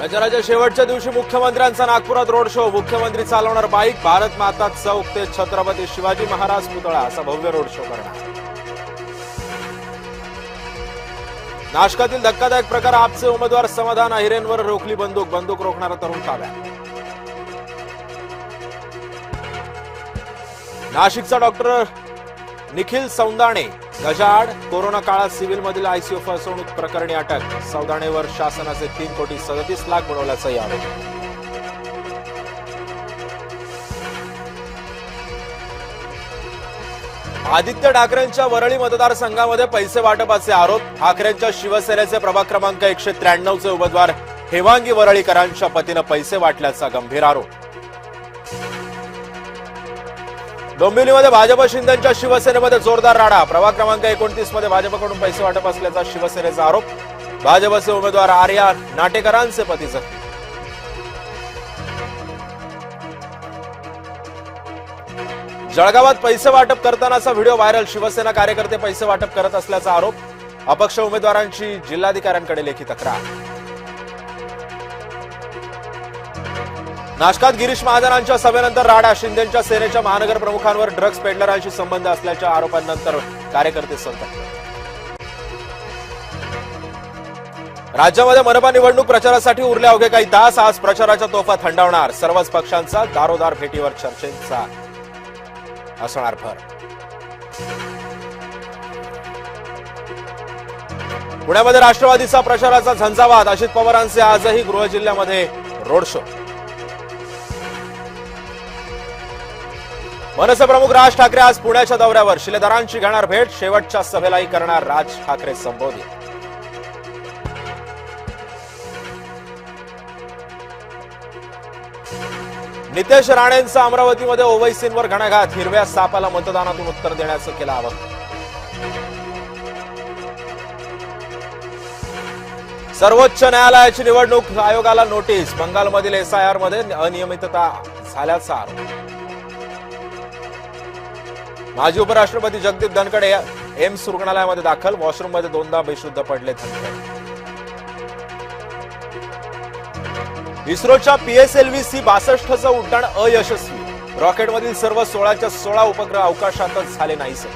प्रचाराच्या शेवटच्या दिवशी मुख्यमंत्र्यांचा नागपुरात रोड शो। मुख्यमंत्री चालवणार बाईक, भारत माता चौक ते छत्रपती शिवाजी महाराज पुतळा असा भव्य रोड शो करणार। नाशकातील धक्कादायक प्रकार, आपचे उमेदवार समाधान अहिरेंवर रोखली बंदूक, बंदूक रोखणारा तरुण ताब्यात। नाशिकचा डॉक्टर निखिल सौंदाणे गजाआड, कोरोना काळात सिव्हिलमधील आयसीयू फसवणूक प्रकरणी अटक। सौंदाणेवर शासनाचे 3,37,00,000 बुडवल्याचाही आरोप। आदित्य ठाकरेंच्या वरळी मतदारसंघामध्ये पैसे वाटपाचे आरोप। ठाकरेंच्या शिवसेनेचे प्रभाग क्रमांक 193 चे उमेदवार हेवांगी वरळीकरांच्या पतीनं पैसे वाटल्याचा गंभीर आरोप। डोंबिवलीमध्ये भाजप शिंदेच्या शिवसेनेमध्ये जोरदार राडा। प्रभाग क्रमांक 29 मध्ये भाजपकडून पैसे वाटप असल्याचा शिवसेनेचा आरोप। भाजपचे उमेदवार आर्या नाटेकरांचे पती जखमी। जळगावात पैसे वाटप करतानाचा व्हिडिओ व्हायरल। शिवसेना कार्यकर्ते पैसे वाटप करत असल्याचा आरोप। अपक्ष उमेदवारांची जिल्हाधिकाऱ्यांकडे लेखी तक्रार। नाशकात गिरीश महाजनांच्या सभेनंतर राडा। शिंदेच्या सेनेच्या महानगर प्रमुखांवर ड्रग्ज पेडलरांशी संबंध असल्याच्या आरोपांनंतर कार्यकर्ते संतप्त। राज्यामध्ये मनपा निवडणूक प्रचारासाठी उरले अवघे काही तास। आज प्रचाराच्या तोफा थंडावणार। सर्वच पक्षांचा दारोदार भेटीवर चर्चेचा असणार भर। पुण्यामध्ये राष्ट्रवादीचा प्रचाराचा झंझावात। अजित पवारांचे आजही गृह जिल्ह्यामध्ये रोड शो। मनसे प्रमुख राज ठाकरे आज पुण्याच्या दौऱ्यावर। शिलेदारांची घेणार भेट। शेवटच्या सभेलाही करणार राज ठाकरे संबोधित। नितेश राणेंचा अमरावतीमध्ये ओवैसींवर घणाघात। हिरव्या सापाला मतदानातून उत्तर देण्याचं केलं आवाहन। सर्वोच्च न्यायालयाची निवडणूक आयोगाला नोटीस। बंगालमधील एसआयआर मध्ये अनियमितता झाल्याचा आरोप। माजी उपराष्ट्रपती जगदीप धनखड एम्स रुग्णालयामध्ये दाखल। वॉशरूममध्ये दोनदा बेशुद्ध पडले धनखड। इस्रोच्या PSLV-C 62चं उड्डाण अयशस्वी। रॉकेटमधील सर्व 16च्या 16 उपग्रह अवकाशातच झाले नाहीसे।